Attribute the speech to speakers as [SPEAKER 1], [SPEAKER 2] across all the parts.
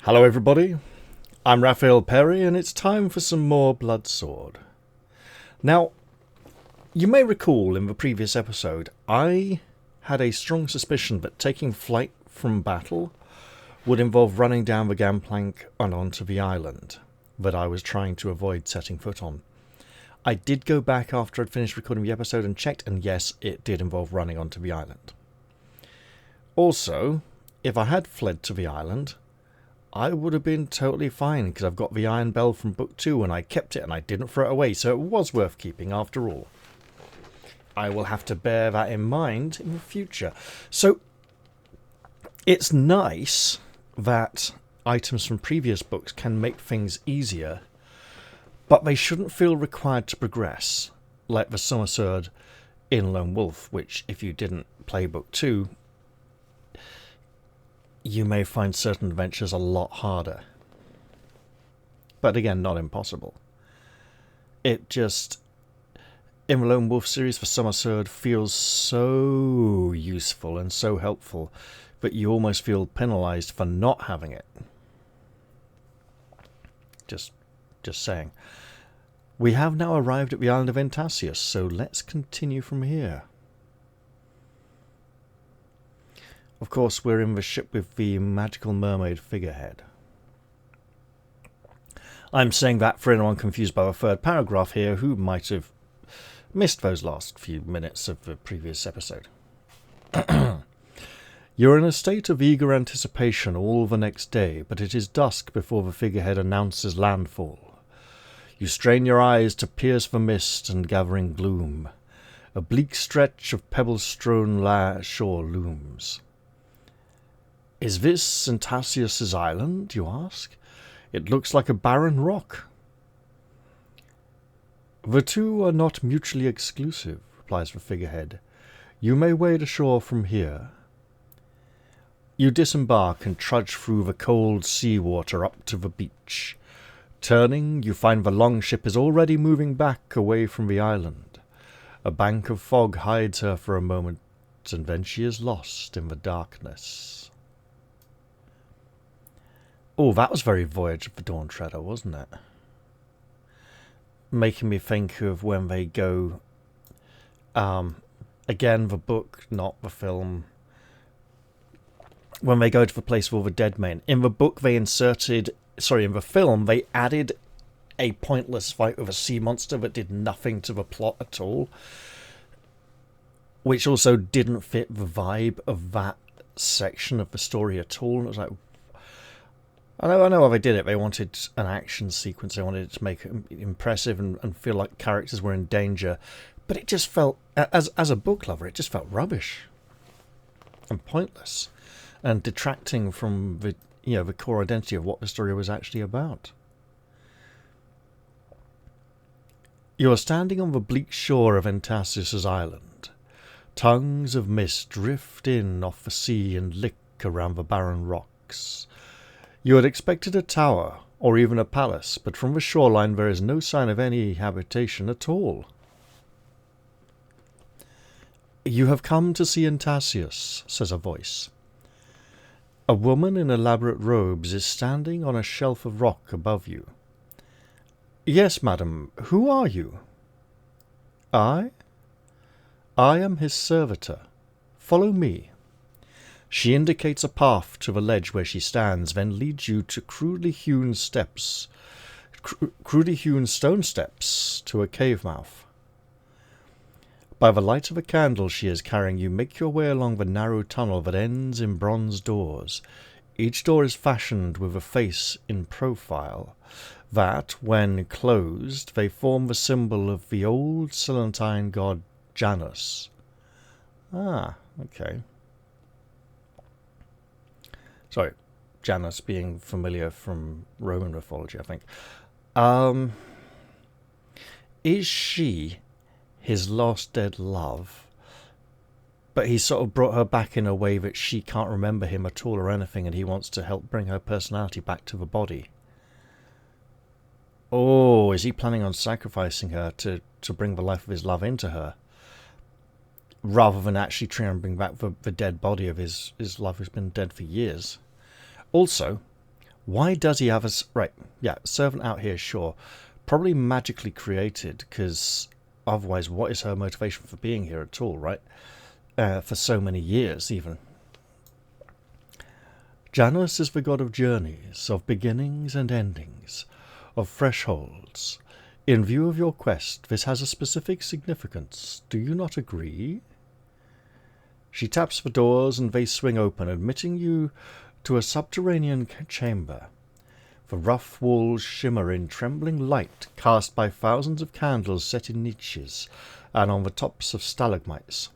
[SPEAKER 1] Hello everybody, I'm Raphael Perry and it's time for some more Blood Sword. Now, you may recall in the previous episode, I had a strong suspicion that taking flight from battle would involve running down the gangplank and onto the island that I was trying to avoid setting foot on. I did go back after I'd finished recording the episode and checked, and yes, it did involve running onto the island. Also, if I had fled to the island, I would have been totally fine because I've got the Iron Bell from Book 2 and I kept it and I didn't throw it away, so it was worth keeping after all. I will have to bear that in mind in the future. So, it's nice that items from previous books can make things easier, but they shouldn't feel required to progress, like the Summer Sword in Lone Wolf, which if you didn't play Book 2, you may find certain adventures a lot harder. But again, not impossible. It just, in the Lone Wolf series, the Summer Sword feels so useful and so helpful that you almost feel penalised for not having it. Just saying. We have now arrived at the island of Entasius, so let's continue from here. Of course, we're in the ship with the magical mermaid figurehead. I'm saying that for anyone confused by the third paragraph here who might have missed those last few minutes of the previous episode. You're in a state of eager anticipation all the next day, but it is dusk before the figurehead announces landfall. You strain your eyes to pierce the mist and gathering gloom. A bleak stretch of pebble-strewn shore looms. Is this Entasius' island, you ask? It looks like a barren rock. The two are not mutually exclusive, replies the figurehead. You may wade ashore from here. You disembark and trudge through the cold sea water up to the beach. Turning, you find the longship is already moving back away from the island. A bank of fog hides her for a moment, and then she is lost in the darkness. Oh, that was very Voyage of the Dawn Treader, wasn't it? Making me think of when they go... again, the book, not the film. When they go to the place with all the dead men. In the book, in the film, they added a pointless fight with a sea monster that did nothing to the plot at all. Which also didn't fit the vibe of that section of the story at all. And it was like... I know how they did it. They wanted an action sequence. They wanted it to make it impressive and feel like characters were in danger. But it just felt, as a book lover, it just felt rubbish and pointless and detracting from the core identity of what the story was actually about. You are standing on the bleak shore of Entasius' island. Tongues of mist drift in off the sea and lick around the barren rocks. You had expected a tower, or even a palace, but from the shoreline there is no sign of any habitation at all. You have come to see Entasius, says a voice. A woman in elaborate robes is standing on a shelf of rock above you. Yes, madam, who are you? I am his servitor. Follow me. She indicates a path to the ledge where she stands, then leads you to crudely hewn stone steps to a cave mouth. By the light of a candle she is carrying, you make your way along the narrow tunnel that ends in bronze doors. Each door is fashioned with a face in profile, that, when closed, they form the symbol of the old Silentine god Janus. Ah, okay. Sorry, Janus being familiar from Roman mythology, I think. Is she his lost dead love? But he sort of brought her back in a way that she can't remember him at all or anything, and he wants to help bring her personality back to the body. Oh, is he planning on sacrificing her to bring the life of his love into her? Rather than actually trying to bring back the dead body of his love who's been dead for years. Also, Why does he have a... Right, yeah, servant out here, sure. Probably magically created, because otherwise what is her motivation for being here at all, right? For so many years, even. Janus is the god of journeys, of beginnings and endings, of thresholds. In view of your quest, this has a specific significance. Do you not agree? She taps the doors and they swing open, admitting you to a subterranean chamber. The rough walls shimmer in trembling light cast by thousands of candles set in niches and on the tops of stalagmites.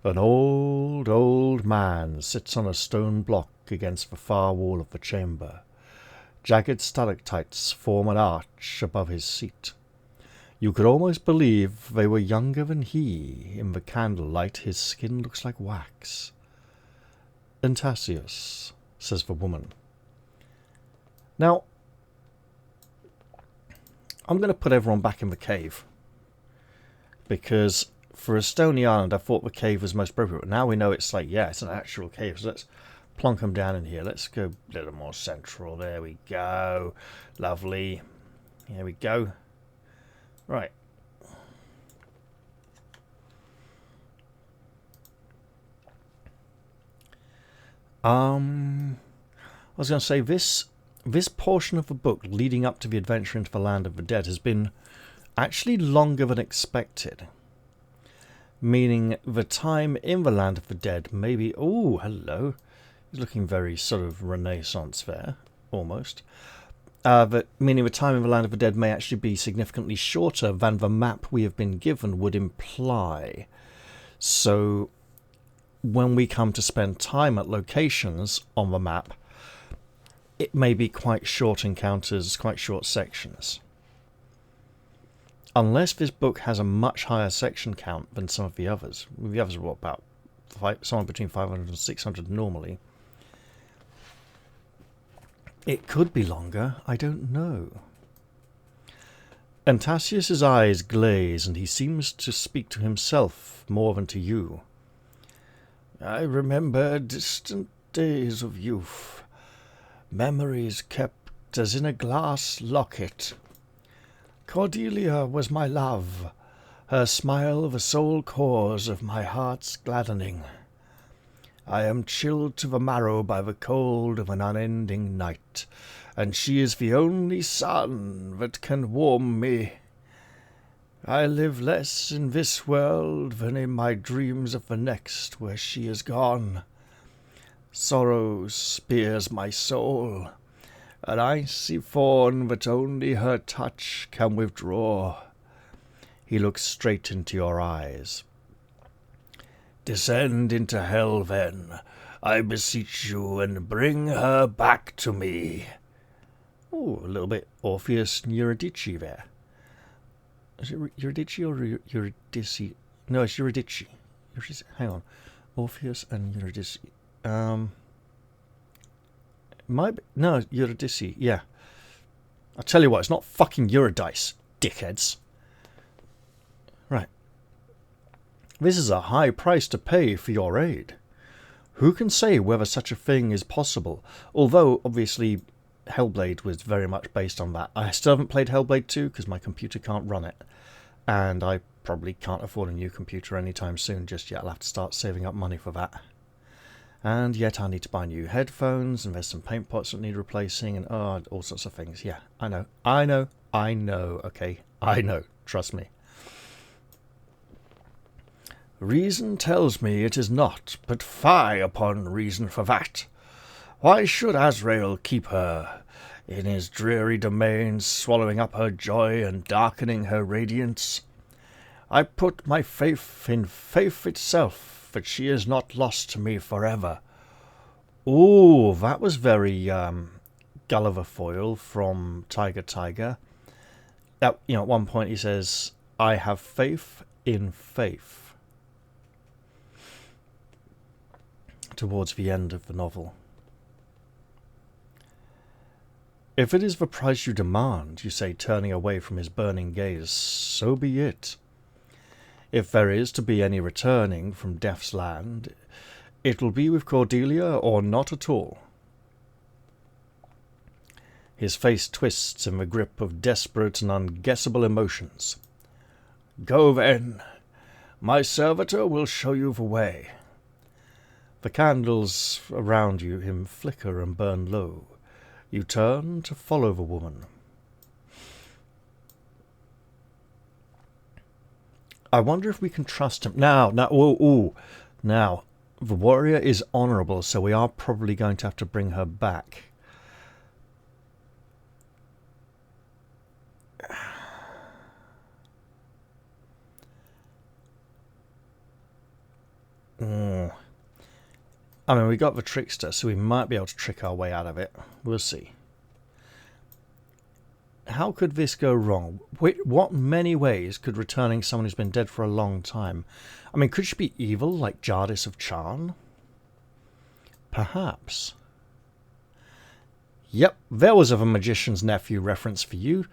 [SPEAKER 1] An old, old man sits on a stone block against the far wall of the chamber. Jagged stalactites form an arch above his seat. You could almost believe they were younger than he. In the candlelight his skin looks like wax. Antasius, says the woman. Now, I'm going to put everyone back in the cave. Because for a stony island, I thought the cave was most appropriate. But now we know it's like, yeah, it's an actual cave. So let's plonk them down in here. Let's go a little more central. There we go. Lovely. Here we go. Right. I was going to say, this portion of the book leading up to the adventure into the land of the dead has been actually longer than expected. Meaning the time in the land of the dead maybe... Oh, hello. He's looking very sort of Renaissance there, almost. Meaning the time in the land of the dead may actually be significantly shorter than the map we have been given would imply. So when we come to spend time at locations on the map, it may be quite short encounters, quite short sections. Unless this book has a much higher section count than some of the others. The others are what, about somewhere between 500 and 600 normally. It could be longer, I don't know. Antasius's eyes glaze, and he seems to speak to himself more than to you. I remember distant days of youth, memories kept as in a glass locket. Cordelia was my love, her smile the sole cause of my heart's gladdening. I am chilled to the marrow by the cold of an unending night, and she is the only sun that can warm me. I live less in this world than in my dreams of the next, where she is gone. Sorrow spears my soul, an icy thorn that only her touch can withdraw. He looks straight into your eyes. Descend into hell, then, I beseech you, and bring her back to me. Oh, a little bit Orpheus and Eurydice there. Is it Eurydice or Eurydice? No, it's Eurydice. Hang on. Orpheus and Eurydice. No, Eurydice, yeah. I'll tell you what, it's not fucking Eurydice, dickheads. Right. This is a high price to pay for your aid. Who can say whether such a thing is possible? Although, obviously, Hellblade was very much based on that. I still haven't played Hellblade 2 because my computer can't run it. And I probably can't afford a new computer anytime soon just yet. I'll have to start saving up money for that. And yet I need to buy new headphones, and there's some paint pots that need replacing, and all sorts of things. Yeah, I know, okay? I know, trust me. Reason tells me it is not, but fie upon reason for that. Why should Azrael keep her in his dreary domains, swallowing up her joy and darkening her radiance? I put my faith in faith itself, that she is not lost to me forever. Ooh, that was very Gulliver Foyle from Tiger. At one point he says, I have faith in faith. Towards the end of the novel. If it is the price you demand, you say, turning away from his burning gaze, so be it. If there is to be any returning from Death's land, it will be with Cordelia or not at all. His face twists in the grip of desperate and unguessable emotions. "Go then. My servitor will show you the way." The candles around him flicker and burn low. You turn to follow the woman. I wonder if we can trust him. Now, the warrior is honourable, so we are probably going to have to bring her back. I mean, we got the trickster, so we might be able to trick our way out of it. We'll see. How could this go wrong? What many ways could returning someone who's been dead for a long time? I mean, could she be evil like Jardis of Charn? Perhaps. Yep, there was a magician's nephew reference for you.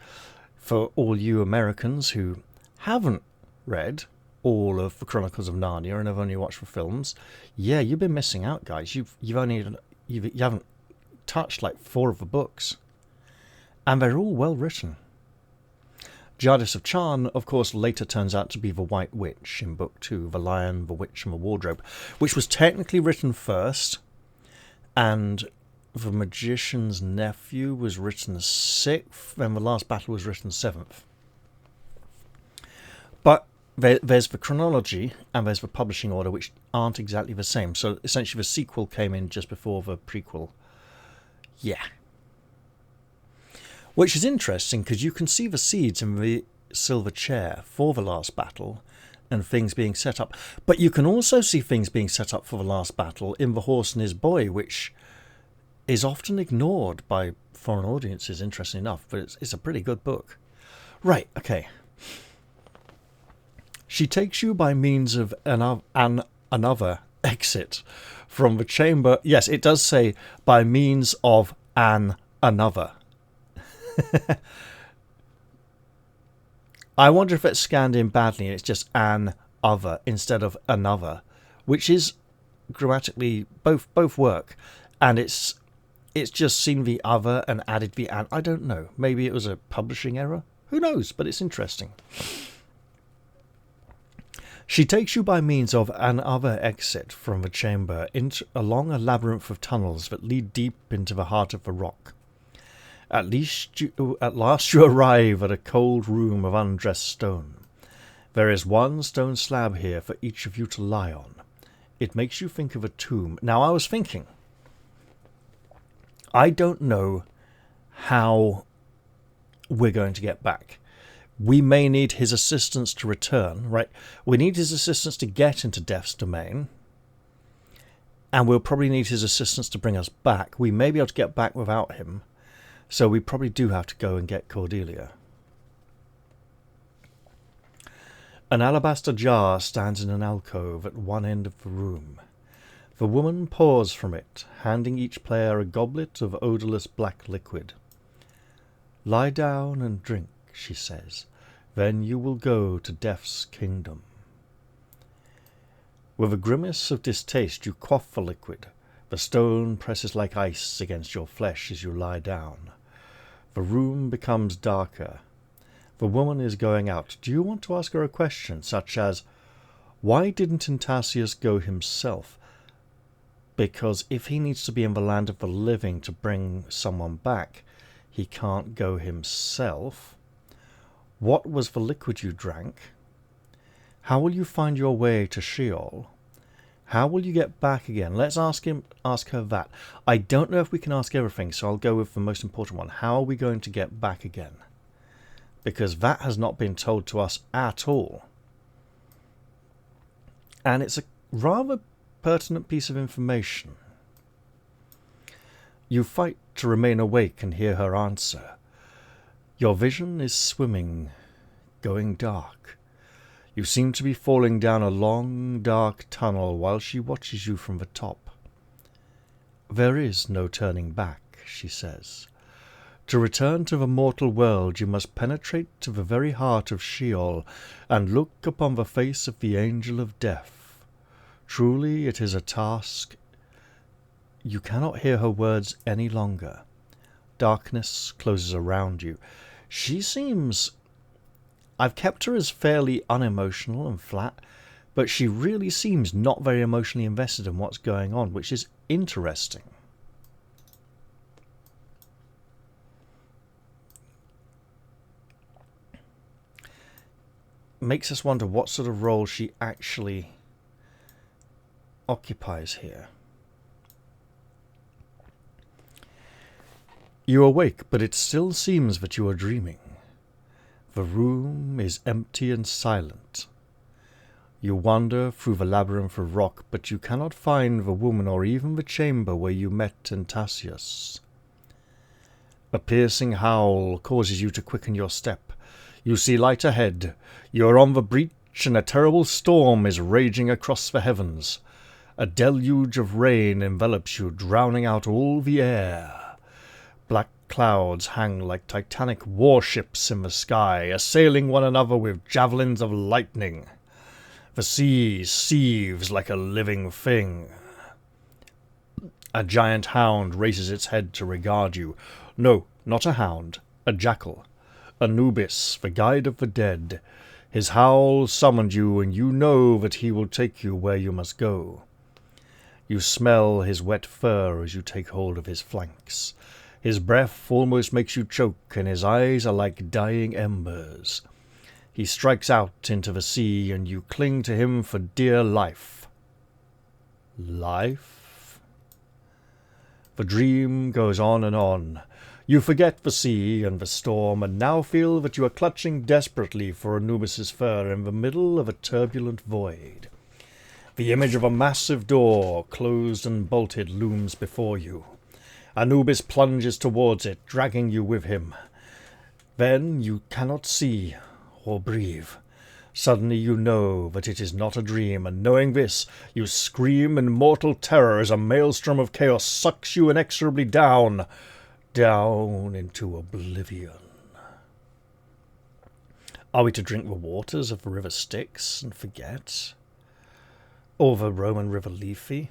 [SPEAKER 1] For all you Americans who haven't read all of the Chronicles of Narnia and have only watched the films, yeah, you've been missing out, guys. You haven't touched like 4 of the books, and they're all well written. Jardis of Charn, of course, later turns out to be the White Witch in Book 2, The Lion, the Witch, and the Wardrobe, which was technically written first, and the Magician's Nephew was written 6th, and The Last Battle was written 7th. But there's the chronology and there's the publishing order, which aren't exactly the same. So essentially the sequel came in just before the prequel. Yeah. Which is interesting because you can see the seeds in the silver chair for the last battle and things being set up. But you can also see things being set up for the last battle in The Horse and His Boy, which is often ignored by foreign audiences, interesting enough. But it's a pretty good book. Right, okay. She takes you by means of another exit from the chamber. Yes, it does say by means of another. I wonder if it's scanned in badly and it's just an other instead of another, which is grammatically both work, and it's just seen the other and added the an. I don't know. Maybe it was a publishing error. Who knows? But it's interesting. She takes you by means of another exit from the chamber along a labyrinth of tunnels that lead deep into the heart of the rock. At last you arrive at a cold room of undressed stone. There is one stone slab here for each of you to lie on. It makes you think of a tomb. Now, I was thinking, I don't know how we're going to get back. We may need his assistance to return, right? We need his assistance to get into Death's domain. And we'll probably need his assistance to bring us back. We may be able to get back without him. So we probably do have to go and get Cordelia. An alabaster jar stands in an alcove at one end of the room. The woman pours from it, handing each player a goblet of odourless black liquid. "Lie down and drink," she says. "Then you will go to Death's kingdom." With a grimace of distaste you quaff the liquid. The stone presses like ice against your flesh as you lie down. The room becomes darker. The woman is going out. Do you want to ask her a question, such as, why didn't Intasius go himself? Because if he needs to be in the land of the living to bring someone back, he can't go himself. What was the liquid you drank? How will you find your way to Sheol? How will you get back again? Let's ask her that. I don't know if we can ask everything, so I'll go with the most important one. How are we going to get back again? Because that has not been told to us at all. And it's a rather pertinent piece of information. You fight to remain awake and hear her answer. Your vision is swimming, going dark. You seem to be falling down a long, dark tunnel while she watches you from the top. There is no turning back, she says. To return to the mortal world, you must penetrate to the very heart of Sheol and look upon the face of the angel of death. Truly, it is a task. You cannot hear her words any longer. darkness closes around you. She seems... I've kept her as fairly unemotional and flat, but she really seems not very emotionally invested in what's going on, which is interesting. Makes us wonder what sort of role she actually occupies here. You awake, but it still seems that you are dreaming. The room is empty and silent. You wander through the labyrinth of rock, but you cannot find the woman or even the chamber where you met Antasius. A piercing howl causes you to quicken your step. You see light ahead. You are on the breach, and a terrible storm is raging across the heavens. A deluge of rain envelops you, drowning out all the air. Black clouds hang like titanic warships in the sky, assailing one another with javelins of lightning. The sea seethes like a living thing. A giant hound raises its head to regard you. No, not a hound, a jackal. Anubis, the guide of the dead. His howl summoned you, and you know that he will take you where you must go. You smell his wet fur as you take hold of his flanks. His breath almost makes you choke, and his eyes are like dying embers. He strikes out into the sea, and you cling to him for dear life. Life? The dream goes on and on. You forget the sea and the storm, and now feel that you are clutching desperately for Anubis's fur in the middle of a turbulent void. The image of a massive door, closed and bolted, looms before you. Anubis plunges towards it, dragging you with him. Then you cannot see or breathe. Suddenly you know that it is not a dream, and knowing this, you scream in mortal terror as a maelstrom of chaos sucks you inexorably down into oblivion. Are we to drink the waters of the river Styx and forget? Or the Roman river Lethe?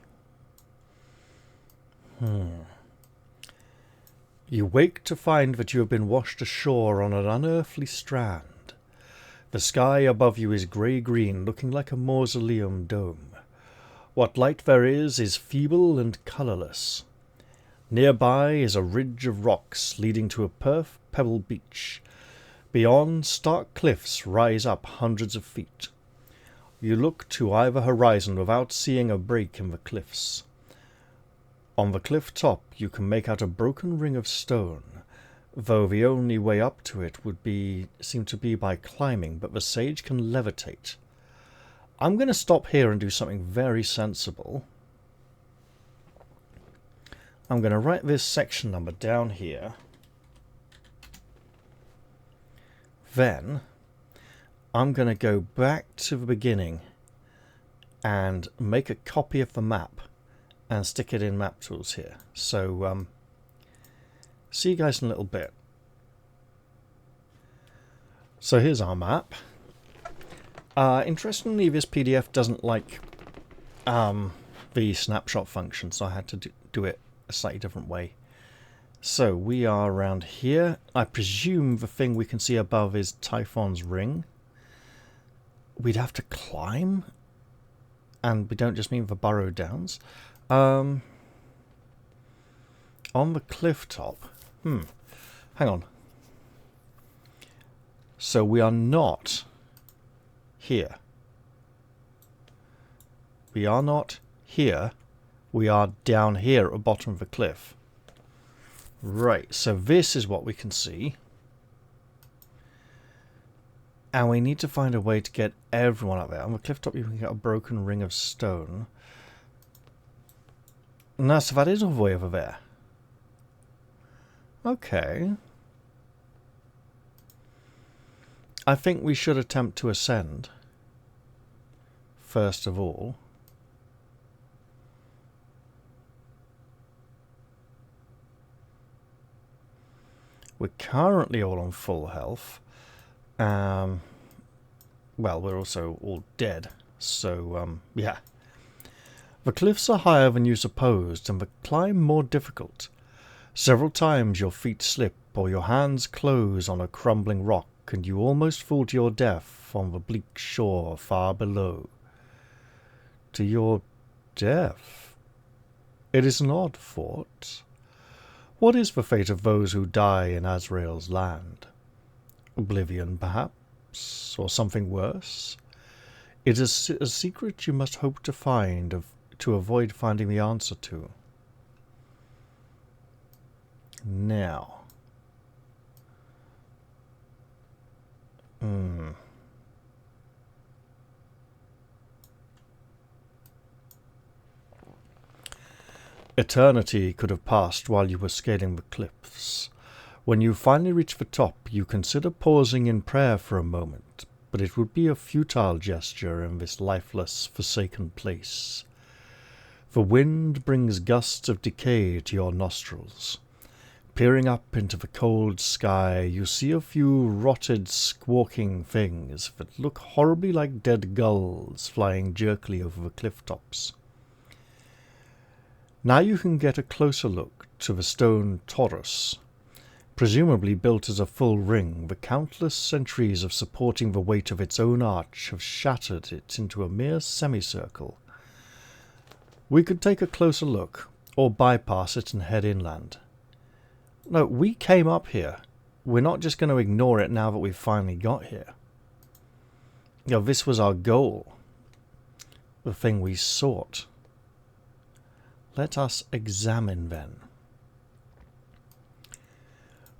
[SPEAKER 1] You wake to find that you have been washed ashore on an unearthly strand. The sky above you is grey-green, looking like a mausoleum dome. What light there is feeble and colourless. Nearby is a ridge of rocks leading to a pebble beach. Beyond, stark cliffs rise up hundreds of feet. You look to either horizon without seeing a break in the cliffs. On the cliff top you can make out a broken ring of stone, though the only way up to it would seem to be by climbing, but the sage can levitate. I'm going to stop here and do something very sensible. I'm going to write this section number down here. Then I'm going to go back to the beginning and make a copy of the map and stick it in map tools here. So see you guys in a little bit. So here's our map. Interestingly, this PDF doesn't like the snapshot function, so I had to do it a slightly different way. So we are around here. I presume the thing we can see above is Typhon's ring. We'd have to climb, and we don't just mean the Burrow Downs. On the cliff top. Hang on. So we are not here. We are not here. We are down here at the bottom of the cliff. Right, so this is what we can see. And we need to find a way to get everyone up there. On the cliff top you can get a broken ring of stone. No, so that is all the way over there. Okay. I think we should attempt to ascend. First of all. We're currently all on full health. Well, we're also all dead. So, yeah. The cliffs are higher than you supposed, and the climb more difficult. Several times your feet slip or your hands close on a crumbling rock, and you almost fall to your death on the bleak shore far below. To your death? It is an odd thought. What is the fate of those who die in Azrael's land? Oblivion, perhaps, or something worse? It is a secret you must hope to find, to avoid finding the answer to. Now. Eternity could have passed while you were scaling the cliffs. When you finally reach the top, you consider pausing in prayer for a moment, but it would be a futile gesture in this lifeless, forsaken place. The wind brings gusts of decay to your nostrils. Peering up into the cold sky, you see a few rotted, squawking things that look horribly like dead gulls flying jerkily over the cliff tops. Now you can get a closer look to the stone torus. Presumably built as a full ring, the countless centuries of supporting the weight of its own arch have shattered it into a mere semicircle. We could take a closer look, or bypass it and head inland. No, we came up here. We're not just going to ignore it now that we've finally got here. You know, this was our goal. The thing we sought. Let us examine then.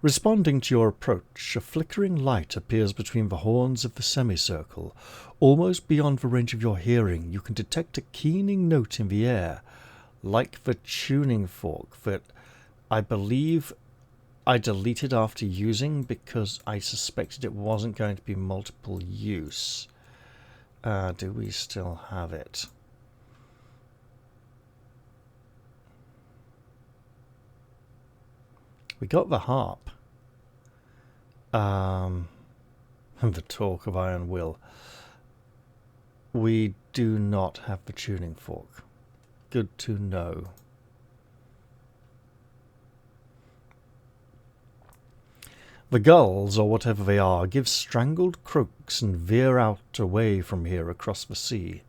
[SPEAKER 1] Responding to your approach, a flickering light appears between the horns of the semicircle. Almost beyond the range of your hearing, you can detect a keening note in the air, like the tuning fork that I believe I deleted after using because I suspected it wasn't going to be multiple use. Do we still have it? We got the harp. And the talk of iron will. We do not have the tuning fork. Good to know. The gulls, or whatever they are, give strangled croaks and veer out away from here across the sea.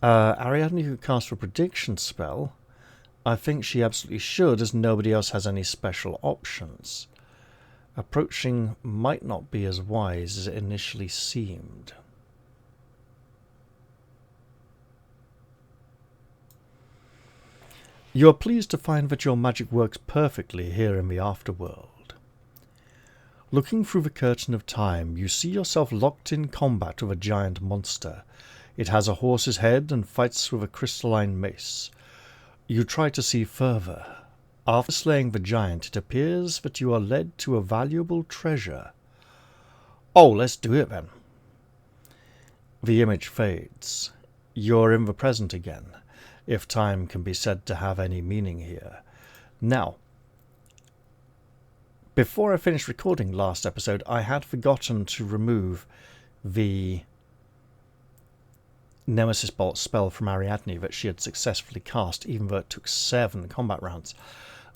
[SPEAKER 1] Ariadne could cast a prediction spell. I think she absolutely should, as nobody else has any special options. Approaching might not be as wise as it initially seemed. You are pleased to find that your magic works perfectly here in the afterworld. Looking through the curtain of time, you see yourself locked in combat with a giant monster. It has a horse's head and fights with a crystalline mace. You try to see further. After slaying the giant, it appears that you are led to a valuable treasure. Oh, let's do it then. The image fades. You're in the present again, if time can be said to have any meaning here. Now, before I finished recording last episode, I had forgotten to remove the Nemesis Bolt spell from Ariadne that she had successfully cast, even though it took 7 combat rounds.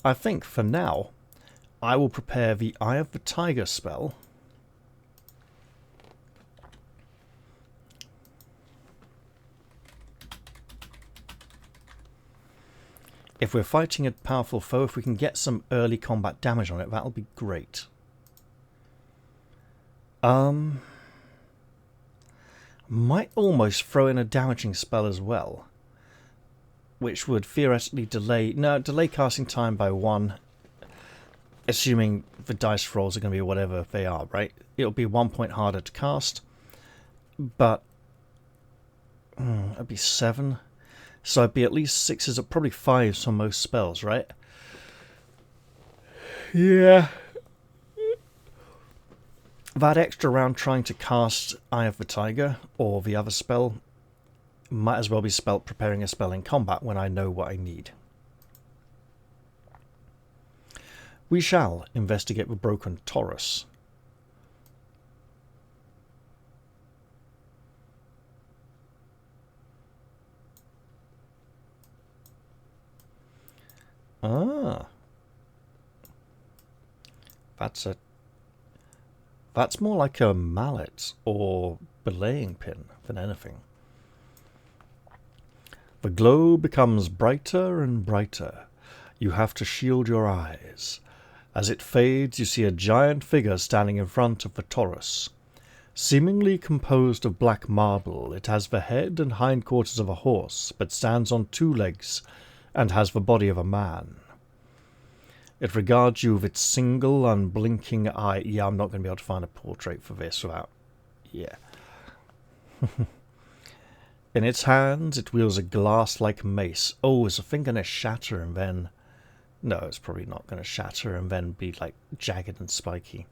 [SPEAKER 1] I think, for now, I will prepare the Eye of the Tiger spell. If we're fighting a powerful foe, if we can get some early combat damage on it, that'll be great. Might almost throw in a damaging spell as well, which would theoretically delay casting time by 1, assuming the dice rolls are going to be whatever they are, right? It'll be 1 point harder to cast, but it'd be 7. So I'd be at least 6s, or probably 5s on most spells, right? Yeah. That extra round trying to cast Eye of the Tiger, or the other spell, might as well be preparing a spell in combat when I know what I need. We shall investigate the broken torus. Ah. That's more like a mallet or belaying pin than anything. The glow becomes brighter and brighter. You have to shield your eyes. As it fades, you see a giant figure standing in front of the torus. Seemingly composed of black marble, it has the head and hindquarters of a horse, but stands on 2 legs and has the body of a man. It regards you with its single, unblinking eye. Yeah, I'm not going to be able to find a portrait for this without... Yeah. In its hands, it wields a glass-like mace. Oh, is the thing going to shatter and then... No, it's probably not going to shatter and then be, like, jagged and spiky.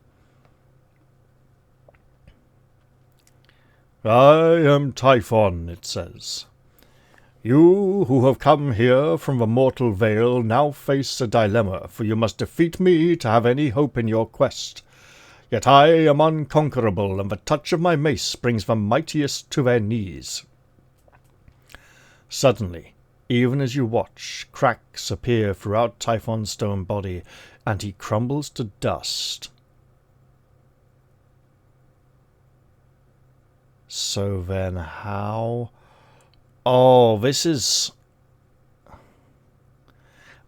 [SPEAKER 1] I am Typhon, it says. You who have come here from the mortal vale now face a dilemma, for you must defeat me to have any hope in your quest. Yet I am unconquerable, and the touch of my mace brings the mightiest to their knees. Suddenly, even as you watch, cracks appear throughout Typhon's stone body, and he crumbles to dust. So then how... Oh, this is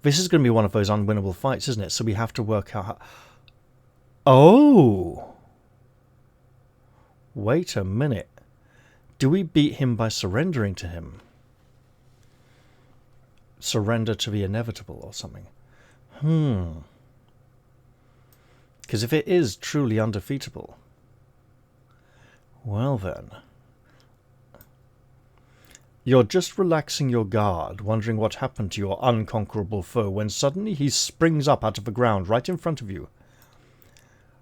[SPEAKER 1] going to be one of those unwinnable fights, isn't it? So we have to work out how... Oh! Wait a minute. Do we beat him by surrendering to him? Surrender to the inevitable or something. Because if it is truly undefeatable... Well then... You're just relaxing your guard, wondering what happened to your unconquerable foe, when suddenly he springs up out of the ground right in front of you.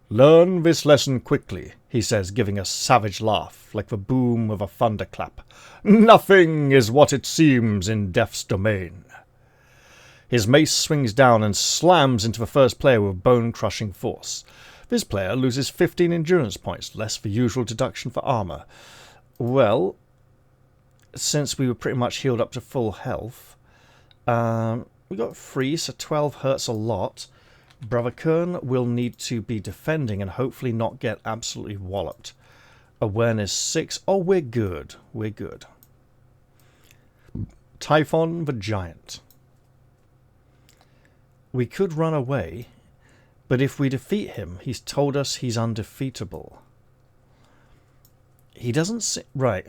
[SPEAKER 1] Learn this lesson quickly, he says, giving a savage laugh, like the boom of a thunderclap. Nothing is what it seems in death's domain. His mace swings down and slams into the first player with bone-crushing force. This player loses 15 endurance points, less the usual deduction for armor. Well... Since we were pretty much healed up to full health, we got 3, so 12 hurts a lot. Brother Kern will need to be defending and hopefully not get absolutely walloped. Awareness 6. Oh, we're good. We're good. Typhon the Giant. We could run away, but if we defeat him, he's told us he's undefeatable. He doesn't... Right,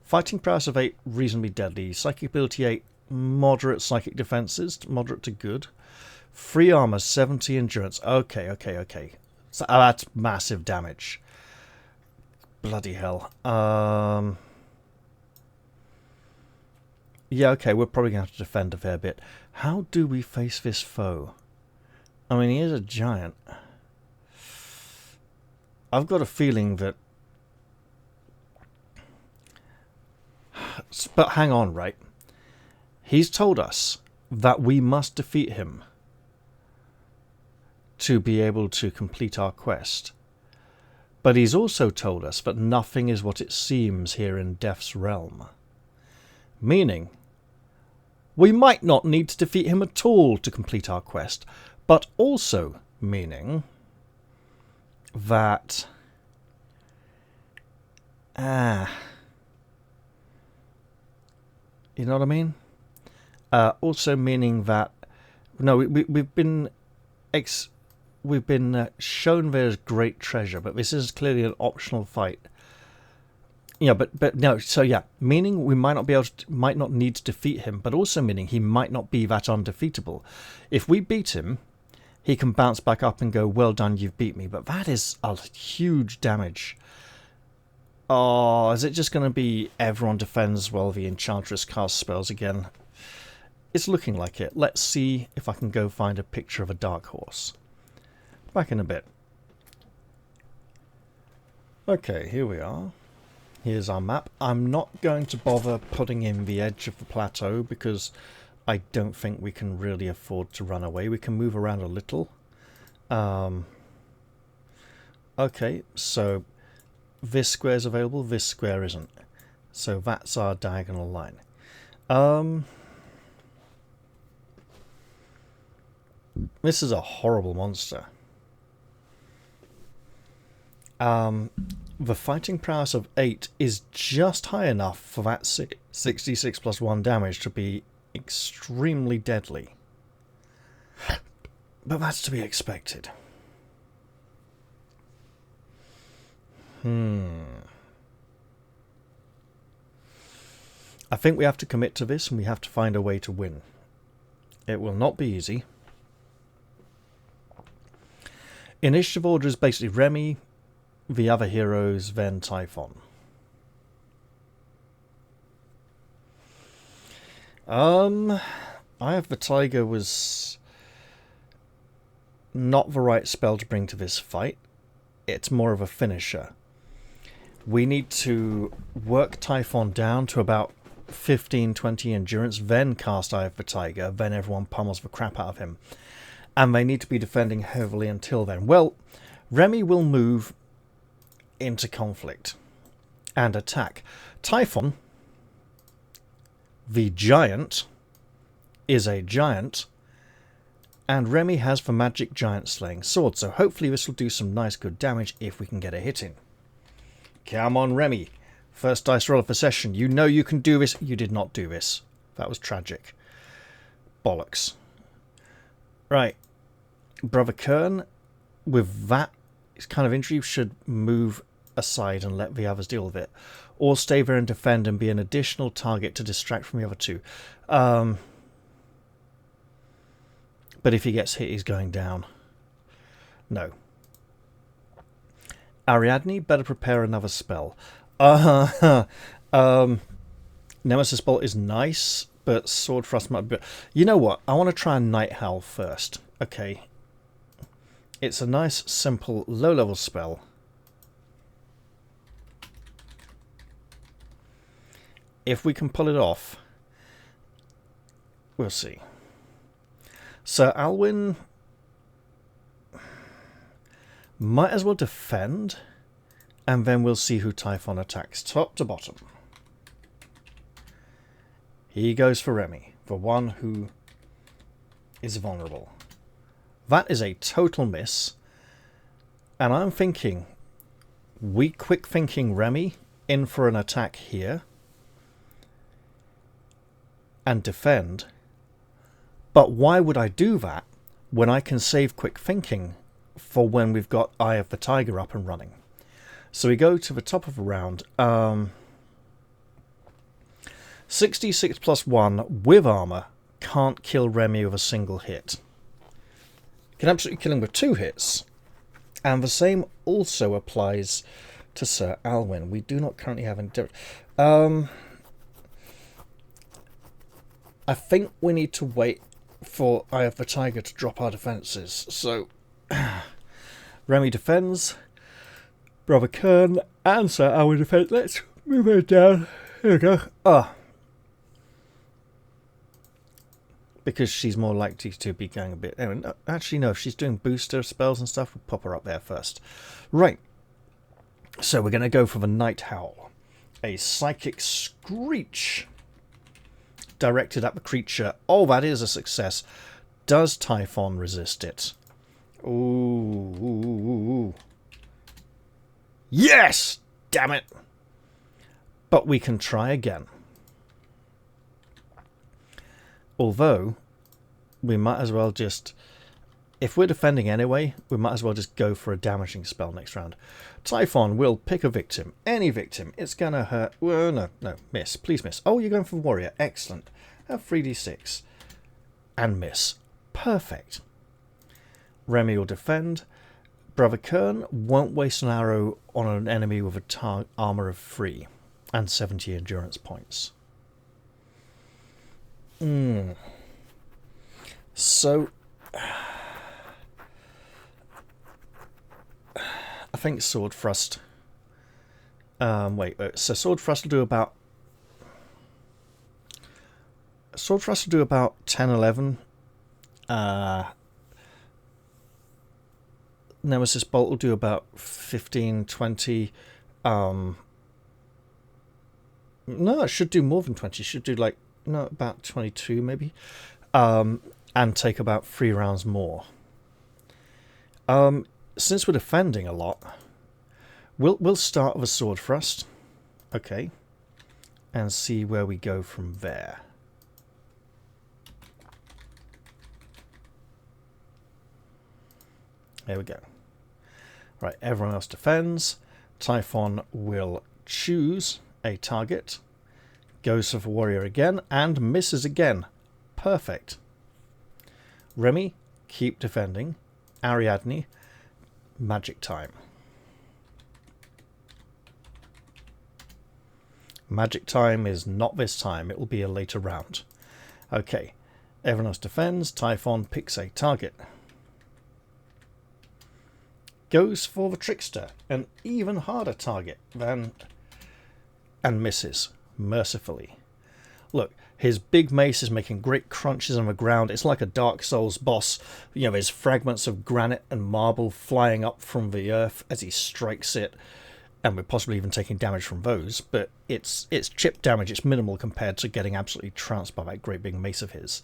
[SPEAKER 1] Fighting prowess of 8, reasonably deadly. Psychic ability 8, moderate psychic defenses, moderate to good. Free armor, 70 endurance. Okay. So, that's massive damage. Bloody hell. Yeah, okay, we're probably going to have to defend a fair bit. How do we face this foe? I mean, he is a giant. I've got a feeling that... But hang on, right? He's told us that we must defeat him to be able to complete our quest. But he's also told us that nothing is what it seems here in Death's realm. Meaning, we might not need to defeat him at all to complete our quest, but also meaning that... You know what I mean? Also meaning that... No, we've been shown there's great treasure, but this is clearly an optional fight. Yeah, but no, so yeah, meaning we might not need to defeat him, but also meaning he might not be that undefeatable. If we beat him, he can bounce back up and go, well done, you've beat me, but that is a huge damage. Oh, is it just going to be everyone defends while the Enchantress casts spells again? It's looking like it. Let's see if I can go find a picture of a dark horse. Back in a bit. Okay, here we are. Here's our map. I'm not going to bother putting in the edge of the plateau because I don't think we can really afford to run away. We can move around a little. Okay, so... This square is available, this square isn't. So that's our diagonal line. This is a horrible monster. The fighting prowess of 8 is just high enough for that 66 plus 1 damage to be extremely deadly. But that's to be expected. I think we have to commit to this and we have to find a way to win. It will not be easy. Initiative order is basically Remy, the other heroes, then Typhon. Eye of the Tiger was not the right spell to bring to this fight. It's more of a finisher. We need to work Typhon down to about 15-20 endurance, then cast Eye of the Tiger, then everyone pummels the crap out of him. And they need to be defending heavily until then. Well, Remy will move into conflict and attack. Typhon, the giant, is a giant, and Remy has the magic giant slaying sword, so hopefully this will do some nice good damage if we can get a hit in. Come on, Remy. First dice roll of the session. You know you can do this. You did not do this. That was tragic. Bollocks. Right. Brother Kern, with that kind of injury, should move aside and let the others deal with it. Or stay there and defend and be an additional target to distract from the other two. But if he gets hit, he's going down. No. Ariadne, better prepare another spell. Nemesis Bolt is nice, but Sword Thrust might be... You know what? I want to try Night Howl first. Okay. It's a nice, simple, low-level spell. If we can pull it off, we'll see. Sir Alwyn might as well defend, and then we'll see who Typhon attacks, top to bottom. He goes for Remy, the one who is vulnerable. That is a total miss, and I'm thinking, we quick thinking Remy in for an attack here, and defend. But why would I do that when I can save quick thinking for when we've got Eye of the Tiger up and running? So we go to the top of the round. 66 plus 1 with armor can't kill Remy with a single hit. Can absolutely kill him with 2 hits. And the same also applies to Sir Alwyn. We do not currently have any... I think we need to wait for Eye of the Tiger to drop our defences. So, Remy defends, Brother Kern and Sir Alwyn defend. Let's move her down. Here we go. Because she's more likely to be going a bit... Anyway, no, actually, no, if she's doing booster spells and stuff, we'll pop her up there first. Right. So we're going to go for the Night Howl. A Psychic Screech directed at the creature. Oh, that is a success. Does Typhon resist it? Ooh. Yes! Damn it! But we can try again. Although, we might as well just... If we're defending anyway, we might as well just go for a damaging spell next round. Typhon will pick a victim. Any victim. It's going to hurt... Well, no. Miss. Please miss. Oh, you're going for warrior. Excellent. Have 3d6. And miss. Perfect. Remy will defend. Brother Kern won't waste an arrow on an enemy with a armor of 3 and 70 endurance points. So... I think Sword Thrust... wait. So Sword Thrust will do about... Sword Thrust will do about 10, 11. Nemesis Bolt will do about 15, 20. No, it should do more than 20. It should do like, no, about 22 maybe. And take about 3 rounds more. Since we're defending a lot, We'll start with a sword thrust. Okay. And see where we go from there. There we go. Right, everyone else defends. Typhon will choose a target. Goes for warrior again and misses again. Perfect. Remy, keep defending. Ariadne, magic time. Magic time is not this time. It will be a later round. Okay. Everyone else defends. Typhon picks a target. Goes for the trickster. An even harder target than... and misses. Mercifully. Look, his big mace is making great crunches on the ground. It's like a Dark Souls boss. You know, there's fragments of granite and marble flying up from the earth as he strikes it. And we're possibly even taking damage from those, but it's chip damage. It's minimal compared to getting absolutely trounced by that great big mace of his.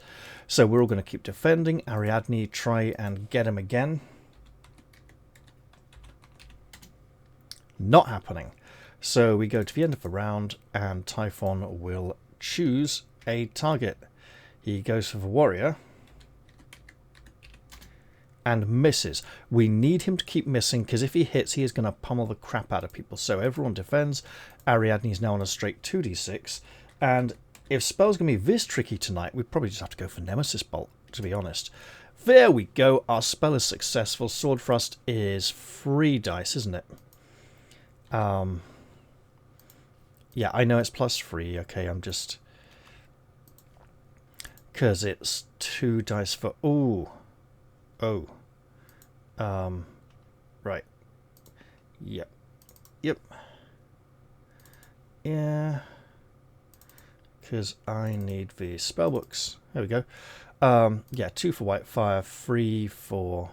[SPEAKER 1] So we're all going to keep defending. Ariadne, try and get him again. Not happening. So we go to the end of the round, and Typhon will choose a target. He goes for the warrior. And misses. We need him to keep missing, because if he hits, he is going to pummel the crap out of people. So everyone defends. Ariadne is now on a straight 2d6. And if spells going to be this tricky tonight, we probably just have to go for Nemesis Bolt, to be honest. There we go. Our spell is successful. Sword Thrust is 3 dice, isn't it? Yeah, I know it's +3. Okay, I'm just... because it's 2 dice for... ooh. Oh. Right. Yep. Yep. Yeah. Because I need the spellbooks. There we go. Yeah, 2 for Whitefire, 3 for...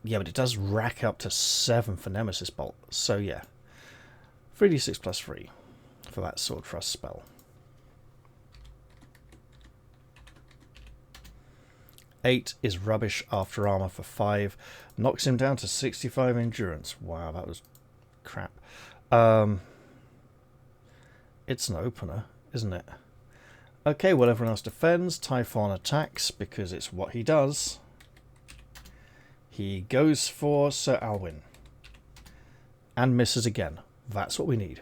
[SPEAKER 1] yeah, but it does rack up to 7 for Nemesis Bolt. So, yeah. 3d6 +3 for that Sword Thrust spell. 8 is rubbish after armor for 5. Knocks him down to 65 endurance. Wow, that was crap. It's an opener, isn't it? Okay, well, everyone else defends. Typhon attacks because it's what he does. He goes for Sir Alwyn. And misses again. That's what we need.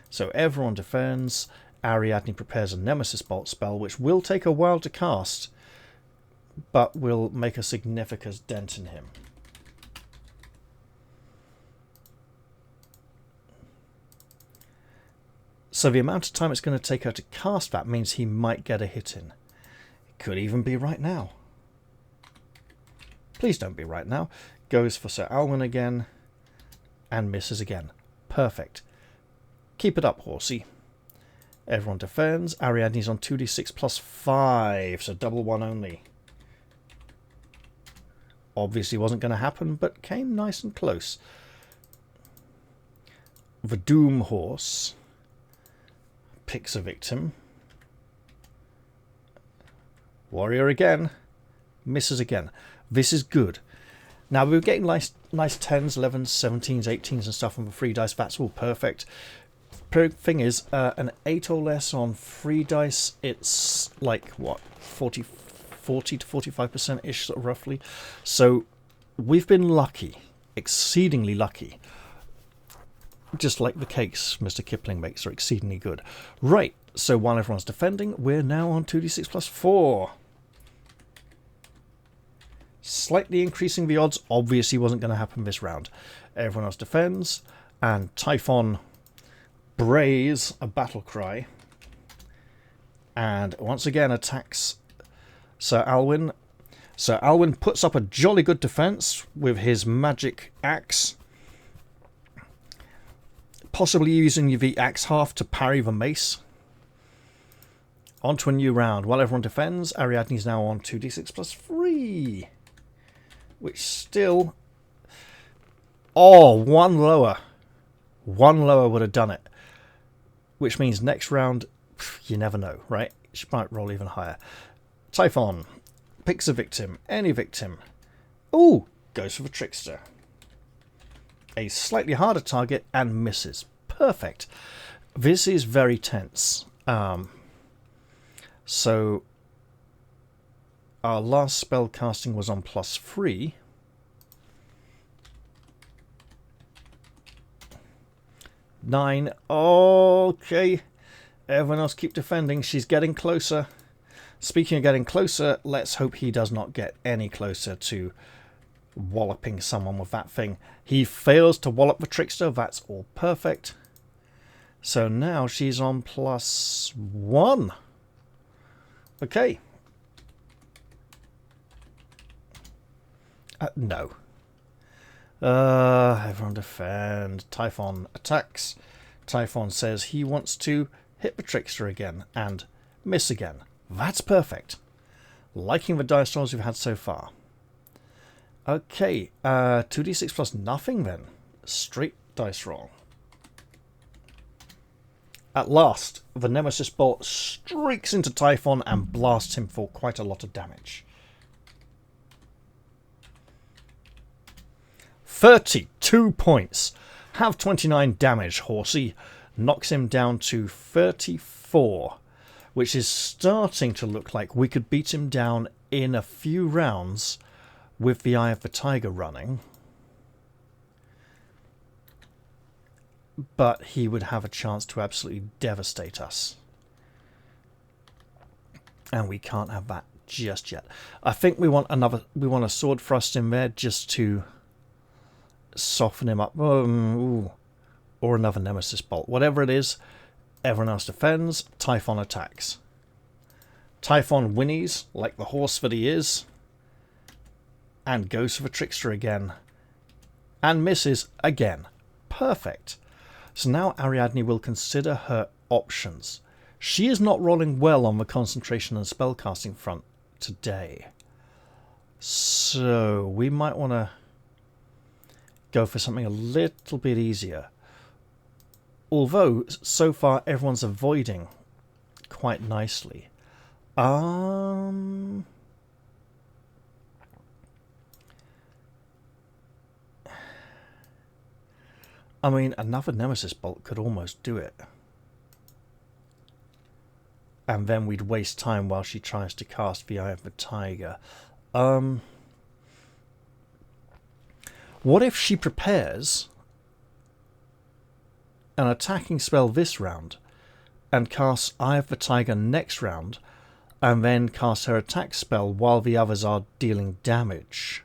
[SPEAKER 1] So everyone defends. Ariadne prepares a Nemesis Bolt spell, which will take a while to cast, but will make a significant dent in him. So the amount of time it's going to take her to cast that means he might get a hit in. It could even be right now. Please don't be right now. Goes for Sir Alwyn again, and misses again. Perfect. Keep it up, horsey. Everyone defends. Ariadne's on 2d6 +5, so double 1 only. Obviously wasn't going to happen, but came nice and close. The Doom Horse picks a victim. Warrior again. Misses again. This is good. Now, we were getting nice 10s, 11s, 17s, 18s and stuff on the 3 dice. That's all perfect. Thing is, an 8 or less on 3 dice, it's like, what, 40 to 45%-ish, sort of roughly. So we've been lucky, exceedingly lucky. Just like the cakes Mr. Kipling makes are exceedingly good. Right, so while everyone's defending, we're now on 2d6 +4. Slightly increasing the odds. Obviously wasn't going to happen this round. Everyone else defends, and Typhon brays a battle cry, and once again attacks Sir Alwyn. Sir Alwyn puts up a jolly good defense with his magic axe, possibly using the axe half to parry the mace. On to a new round. While everyone defends, Ariadne's now on 2d6 +3, which still... oh, 1 lower. 1 lower would have done it. Which means next round, you never know, right? She might roll even higher. Typhon picks a victim, any victim. Ooh, goes for the trickster. a slightly harder target and misses. Perfect. This is very tense. So our last spell casting was on +3. Nine. Okay. Everyone else keep defending. She's getting closer. Speaking of getting closer, let's hope he does not get any closer to walloping someone with that thing. He fails to wallop the trickster. That's all perfect. So now she's on +1. Okay. No. Everyone defend. Typhon attacks. Typhon says he wants to hit the trickster again and miss again. That's perfect. Liking the dice rolls we've had so far. Okay, 2d6 plus nothing then. Straight dice roll. At last, the Nemesis bolt streaks into Typhon and blasts him for quite a lot of damage. 32 points. Have 29 damage, horsey. Knocks him down to 34. Which is starting to look like we could beat him down in a few rounds with the Eye of the Tiger running. But he would have a chance to absolutely devastate us. And we can't have that just yet. I think we want a sword thrust in there just to soften him up. Or another Nemesis bolt. Whatever it is, everyone else defends. Typhon attacks. Typhon whinnies like the horse that he is. And goes for the trickster again. And misses again. Perfect. So now Ariadne will consider her options. She is not rolling well on the concentration and spellcasting front today. So we might want to go for something a little bit easier. Although, so far, everyone's avoiding quite nicely. I mean, another Nemesis bolt could almost do it. And then we'd waste time while she tries to cast the Eye of the Tiger. What if she prepares an attacking spell this round and casts Eye of the Tiger next round and then casts her attack spell while the others are dealing damage?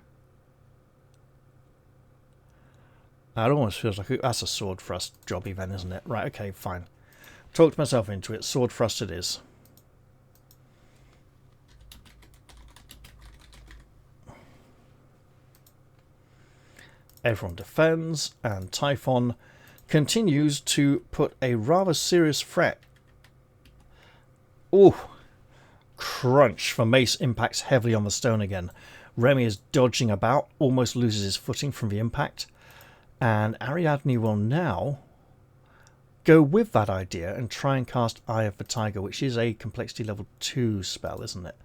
[SPEAKER 1] That almost feels like that's a sword thrust jobby then, isn't it? Right, okay, fine. Talked myself into it. Sword thrust it is. Everyone defends, and Typhon continues to put a rather serious threat. Ooh. Crunch. The mace impacts heavily on the stone again. Remy is dodging about, almost loses his footing from the impact. And Ariadne will now go with that idea and try and cast Eye of the Tiger, which is a complexity level 2 spell, isn't it?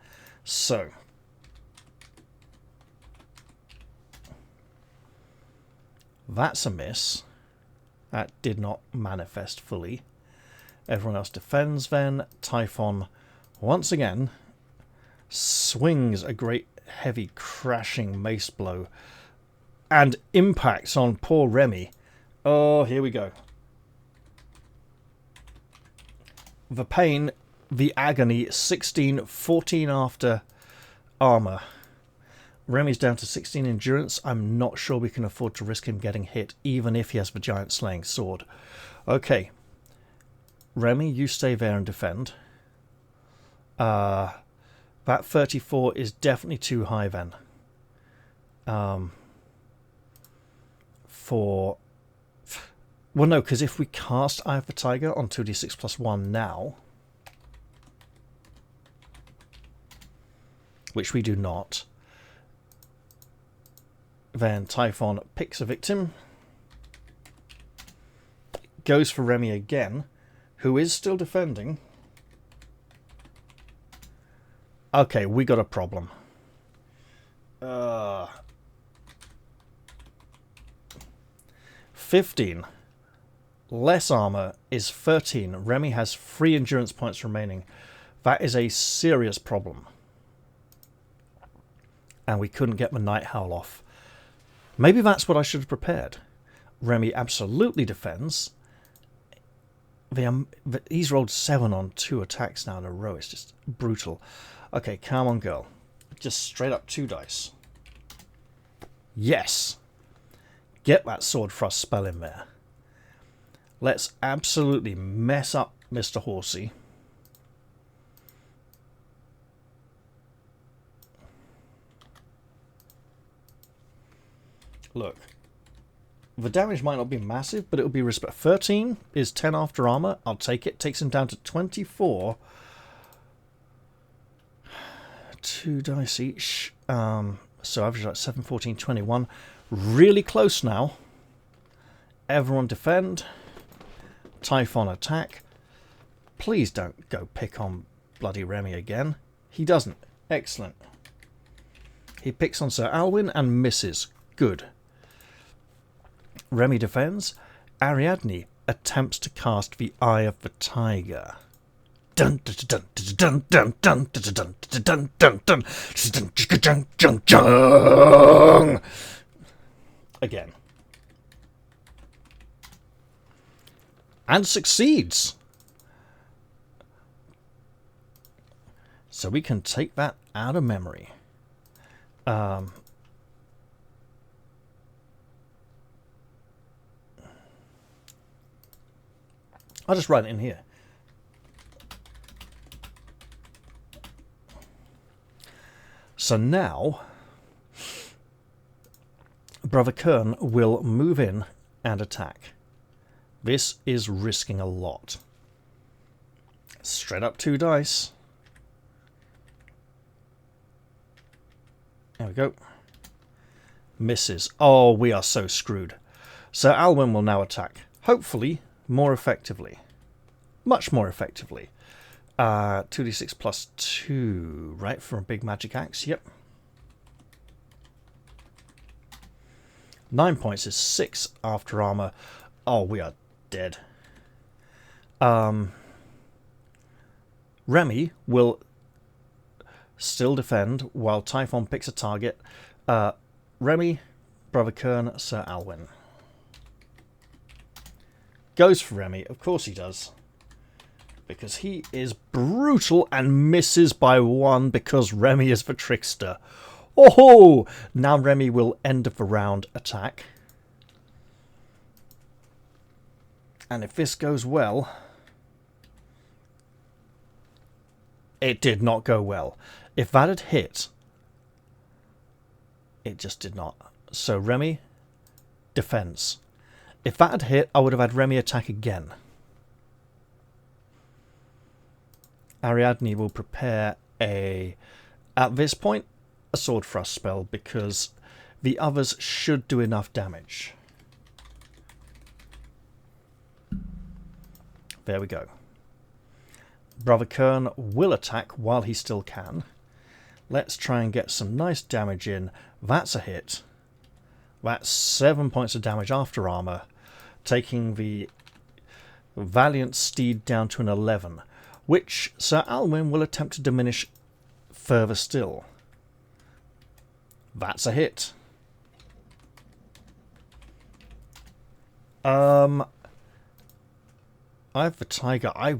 [SPEAKER 1] So that's a miss. That did not manifest fully. Everyone else defends then. Typhon, once again, swings a great heavy crashing mace blow and impacts on poor Remy. Oh, here we go. The pain, the agony, 16, 14 after armor. Remy's down to 16 endurance. I'm not sure we can afford to risk him getting hit, even if he has the giant slaying sword. Okay. Remy, you stay there and defend. That 34 is definitely too high then. Well, no, because if we cast Eye of the Tiger on 2d6 plus 1 now, which we do not, then Typhon picks a victim, goes for Remy again, who is still defending. Okay, we got a problem. 15. Less armor is 13. Remy has 3 endurance points remaining. That is a serious problem. And we couldn't get the Night Howl off. Maybe that's what I should have prepared. Remy absolutely defends. He's rolled 7 on 2 attacks now in a row. It's just brutal. Okay, come on, girl. Just straight up 2 dice. Yes! Get that sword thrust spell in there. Let's absolutely mess up Mr. Horsey. Look. The damage might not be massive, but it will be respect. 13 is 10 after armor. I'll take it. Takes him down to 24. 2 dice each. So average like 7, 14, 21. Really close now. Everyone defend. Typhon attack. Please don't go pick on bloody Remy again. He doesn't. Excellent. He picks on Sir Alwyn and misses. Good. Remy defends. Ariadne attempts to cast the Eye of the Tiger. Dun dun dun dun dun dun dun dun dun dun dun dun. Again. And succeeds. So we can take that out of memory. I'll just write it in here. So now, Brother Kern will move in and attack. This is risking a lot. Straight up 2 dice. There we go. Misses. Oh, we are so screwed. So Alwyn will now attack. Hopefully, more effectively. Much more effectively. 2d6 plus 2, right, for a big magic axe? Yep. 9 points is 6 after armor. Oh, we are dead. Remy will still defend while Typhon picks a target. Remy, Brother Kern, Sir Alwyn. Goes for Remy. Of course he does. Because he is brutal and misses by 1 because Remy is the trickster. Oh! Now Remy will end of the round attack. And if this goes well... It did not go well. If that had hit... It just did not. So Remy defends. If that had hit, I would have had Remy attack again. Ariadne will prepare at this point, a sword thrust spell, because the others should do enough damage. There we go. Brother Kern will attack while he still can. Let's try and get some nice damage in. That's a hit. That's 7 points of damage after armor, taking the valiant Steed down to an 11. Which Sir Alwyn will attempt to diminish further still. That's a hit. I have the Tiger. I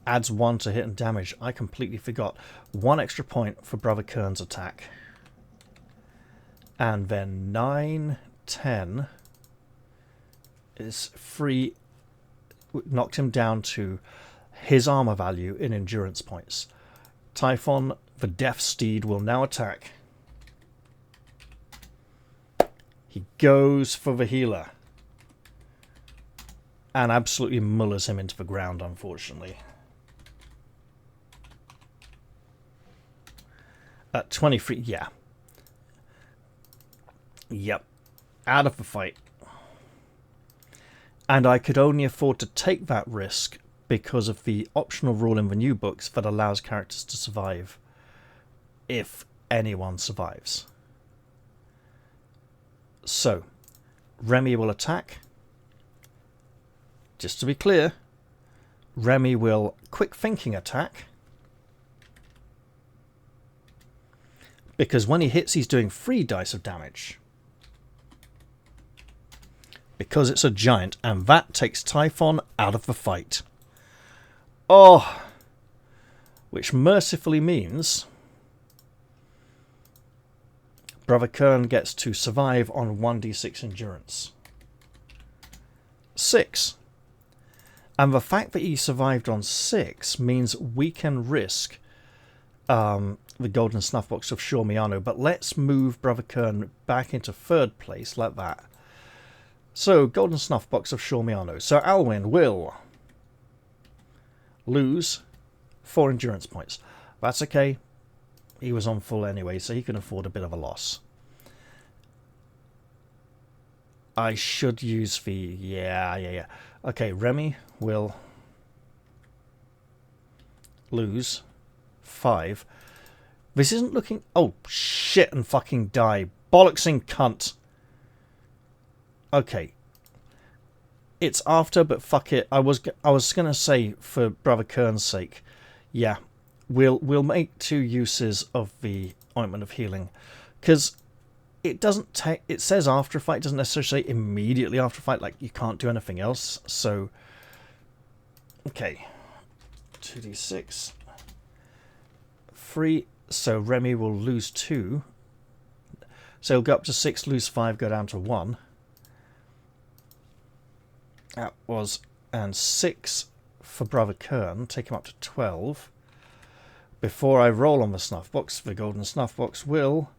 [SPEAKER 1] adds 1 to hit and damage. I completely forgot. 1 extra point for Brother Kern's attack. And then 9, 10 is 3. Knocked him down to his armor value in endurance points. Typhon, the Deaf Steed, will now attack. He goes for the healer. And absolutely mullers him into the ground, unfortunately. At 23, yeah. Yep. Out of the fight. And I could only afford to take that risk because of the optional rule in the new books that allows characters to survive if anyone survives. So, Remy will attack. just to be clear, Remy will quick thinking attack. Because when he hits, he's doing 3 dice of damage. Because it's a giant, and that takes Typhon out of the fight. Oh! Which mercifully means Brother Kern gets to survive on 1d6 endurance. 6. And the fact that he survived on 6 means we can risk the golden snuff box of Shormiano, but let's move Brother Kern back into 3rd place like that. So, golden snuff box of Shormiano. So Alwyn will lose 4 endurance points. That's okay. He was on full anyway, so he can afford a bit of a loss. I should use the... Yeah. Okay, Remy will lose 5. This isn't looking... Oh, shit and fucking die. Bollocksing cunt. Okay. It's after, but fuck it. I was gonna say, for Brother Kern's sake, yeah, we'll make 2 uses of the ointment of healing, because it doesn't take... It says after a fight, it doesn't necessarily say immediately after a fight, like you can't do anything else. So, okay, 2d6, 3. So Remy will lose 2. So he'll go up to 6, lose 5, go down to 1. That was... And 6 for Brother Kern, take him up to 12. Before I roll on the snuff box, the golden snuff box will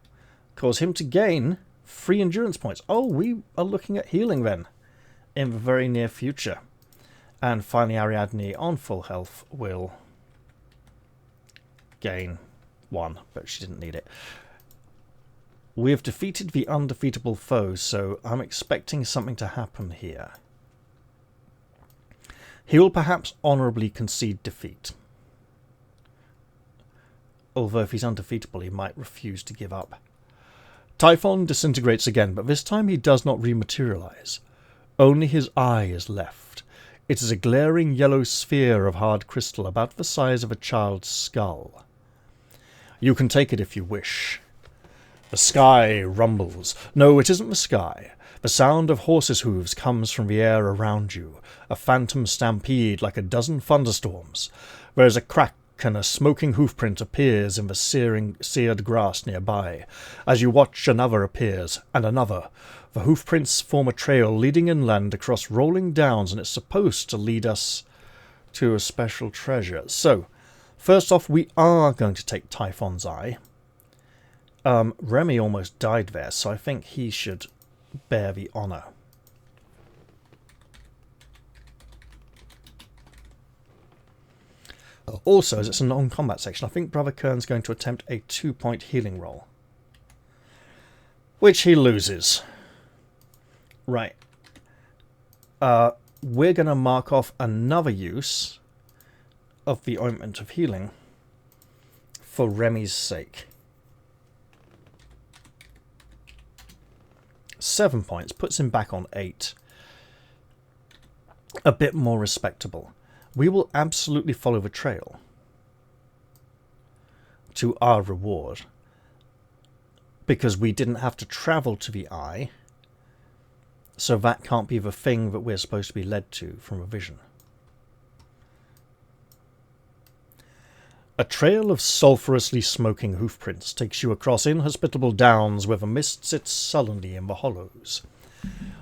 [SPEAKER 1] cause him to gain 3 endurance points. Oh, we are looking at healing then in the very near future. And finally, Ariadne on full health will gain 1, but she didn't need it. We have defeated the undefeatable foe, so I'm expecting something to happen here. He will perhaps honourably concede defeat. Although if he's undefeatable, he might refuse to give up. Typhon disintegrates again, but this time he does not rematerialise. Only his eye is left. It is a glaring yellow sphere of hard crystal about the size of a child's skull. You can take it if you wish. The sky rumbles. No, it isn't the sky. The sound of horses' hooves comes from the air around you, a phantom stampede like a dozen thunderstorms. There is a crack and a smoking hoofprint appears in the seared grass nearby. As you watch, another appears, and another. The hoofprints form a trail leading inland across rolling downs, and it's supposed to lead us to a special treasure. So, first off, we are going to take Typhon's eye. Remy almost died there, so I think he should bear the honour. Also, as it's a non-combat section, I think Brother Kern's going to attempt a 2-point healing roll, which he loses. Right. We're going to mark off another use of the ointment of healing for Remy's sake. 7 points, puts him back on 8. A bit more respectable. We will absolutely follow the trail to our reward, because we didn't have to travel to the eye, so that can't be the thing that we're supposed to be led to from a vision. A trail of sulphurously smoking hoofprints takes you across inhospitable downs where the mist sits sullenly in the hollows.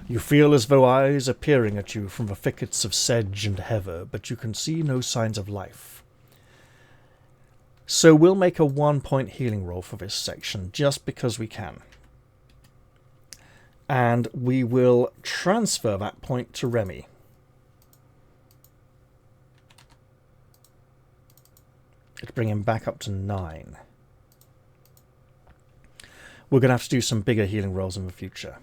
[SPEAKER 1] You feel as though eyes are peering at you from the thickets of sedge and heather, but you can see no signs of life. So we'll make a 1-point healing roll for this section, just because we can. And we will transfer that point to Remy. To bring him back up to 9. We're going to have to do some bigger healing rolls in the future.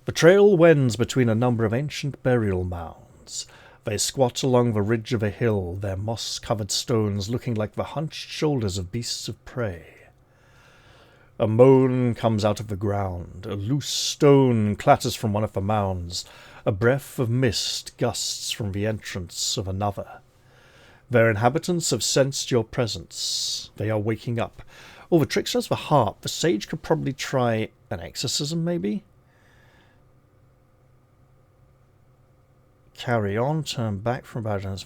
[SPEAKER 1] The trail wends between a number of ancient burial mounds. They squat along the ridge of a hill, their moss-covered stones looking like the hunched shoulders of beasts of prey. A moan comes out of the ground. A loose stone clatters from one of the mounds. A breath of mist gusts from the entrance of another. Their inhabitants have sensed your presence. They are waking up. Oh, the trickster has the harp. The sage could probably try an exorcism, maybe? Carry on. Turn back from Badlands.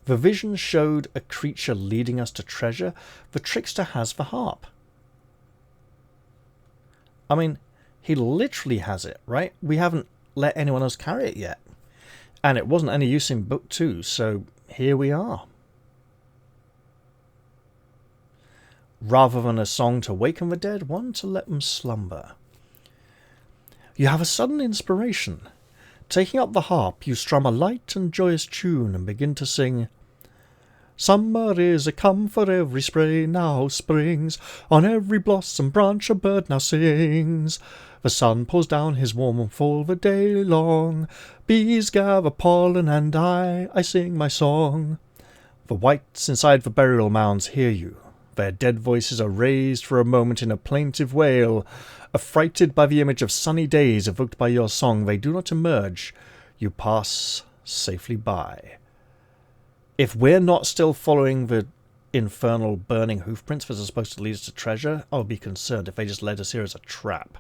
[SPEAKER 1] The vision showed a creature leading us to treasure. The trickster has the harp. I mean, he literally has it, right? We haven't let anyone else carry it yet. And it wasn't any use in book 2, so here we are. Rather than a song to waken the dead, one to let them slumber. You have a sudden inspiration. Taking up the harp, you strum a light and joyous tune and begin to sing. Summer is a come for every spray now springs, on every blossom branch a bird now sings. The sun pours down his warm fall the day long, bees gather pollen and I sing my song. The whites inside the burial mounds hear you. Their dead voices are raised for a moment in a plaintive wail. Affrighted by the image of sunny days evoked by your song, they do not emerge. You pass safely by. If we're not still following the infernal burning hoofprints that are supposed to lead us to treasure, I'll be concerned if they just led us here as a trap.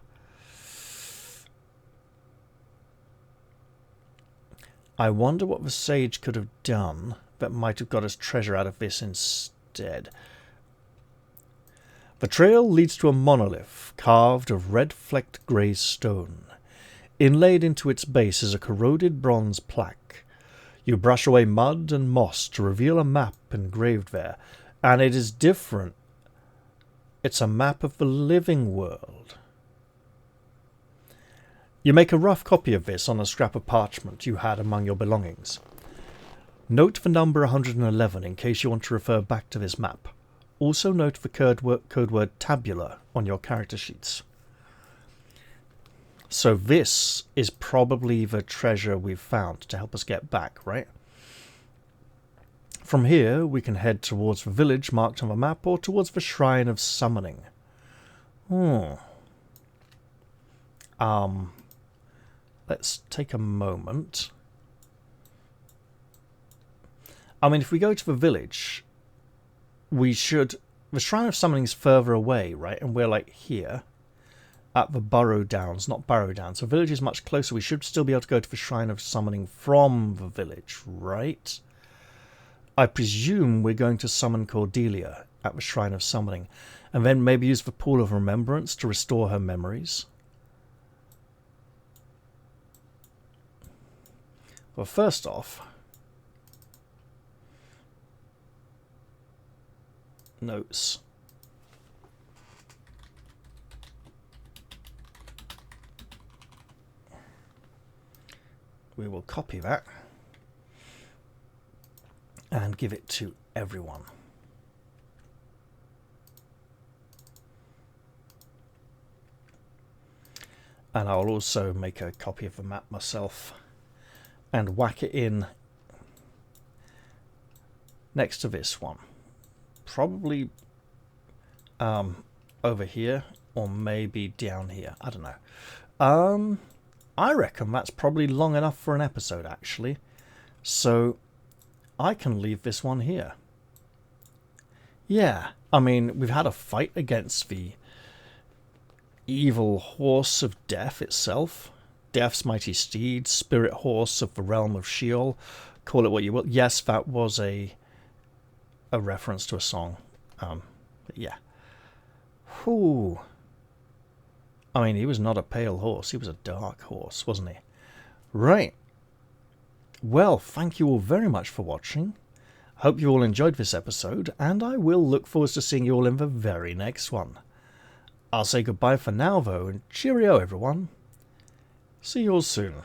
[SPEAKER 1] I wonder what the sage could have done that might have got us treasure out of this instead. The trail leads to a monolith carved of red-flecked grey stone. Inlaid into its base is a corroded bronze plaque. You brush away mud and moss to reveal a map engraved there, and it is different. It's a map of the living world. You make a rough copy of this on a scrap of parchment you had among your belongings. Note the number 111 in case you want to refer back to this map. Also note the code word tabula on your character sheets. So this is probably the treasure we've found to help us get back, right? From here, we can head towards the village marked on the map or towards the Shrine of Summoning. Let's take a moment. I mean, if we go to the village, we should... The Shrine of Summoning is further away, right? And we're like here. At the Burrow Downs, not Barrow Downs. So the village is much closer. We should still be able to go to the Shrine of Summoning from the village, right? I presume we're going to summon Cordelia at the Shrine of Summoning, and then maybe use the Pool of Remembrance to restore her memories. Well, first off... Notes. We will copy that and give it to everyone. And I'll also make a copy of the map myself and whack it in next to this one. Probably over here or maybe down here. I don't know. I reckon that's probably long enough for an episode, actually. So, I can leave this one here. Yeah, I mean, we've had a fight against the evil horse of death itself. Death's mighty steed, spirit horse of the realm of Sheol. Call it what you will. Yes, that was a reference to a song. Yeah. Whew. I mean, he was not a pale horse. He was a dark horse, wasn't he? Right. Well, thank you all very much for watching. Hope you all enjoyed this episode, and I will look forward to seeing you all in the very next one. I'll say goodbye for now, though, and cheerio, everyone. See you all soon.